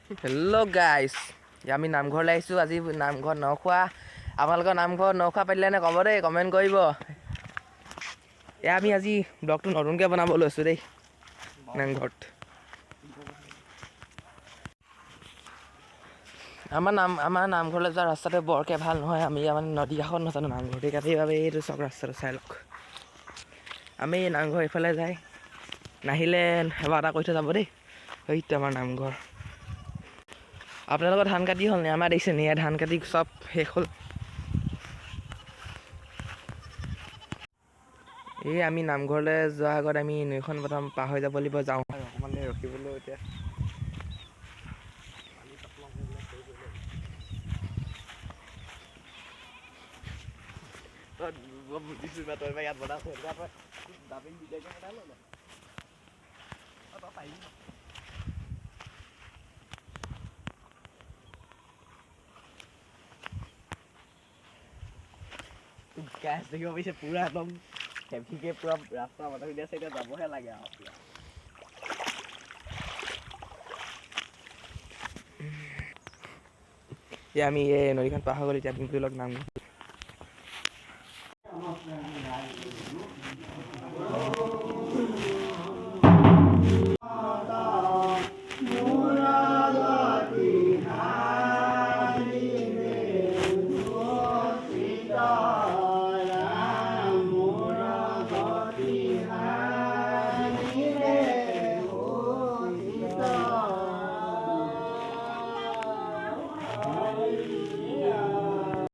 Hello' গাইছ, আমি নামঘৰলৈ আহিছোঁ। আজি নামঘৰত নখোৱা, আপোনালোকৰ নামঘৰত নখোৱা পাতিলেনে ক'ব দেই, কমেণ্ট কৰিব। আমি আজি ব্লগটো নতুনকৈ বনাব লৈছোঁ দেই নামঘৰত। আমাৰ নামঘৰলৈ যোৱা ৰাস্তাটো বৰকৈ ভাল নহয়। আমি মানে নদী কাষত নাজানো নামঘৰটো কাটি বাবে এইটো চব ৰাস্তাটো চাই লওক। আমি নামঘৰ এইফালে যায়, নাহিলে সেৱা এটা কৰি থৈ যাব দেই। সেইটো আমাৰ নামঘৰ। আপোনালোকৰ ধান কাটি হ'ল নে? আমাৰ দেখিছে নি ধান কাটি চব শেষ হ'ল। এই আমি নামঘৰলৈ যোৱাৰ আগত আমি নৈখন প্ৰথম পাৰ হৈ যাব লাগিব। যাওঁ অকণমান দেৰি ৰখিবলৈ এতিয়া। বুজিছোঁ বা তই ইয়াত বনাইছ দাবী নিদিয়াকৈ বনাই ল'লে। তই পাৰিবি। গাছ দেখিব পাৰিছে পুৰা একদম হেভিকে পুৰা ৰাস্তা বনাই দিয়া আছে। এতিয়া যাবহে লাগে আৰু আমি এই নদীখন পাৰ হৈ গ'ল। এতিয়া আমি ধৰি লওক নাম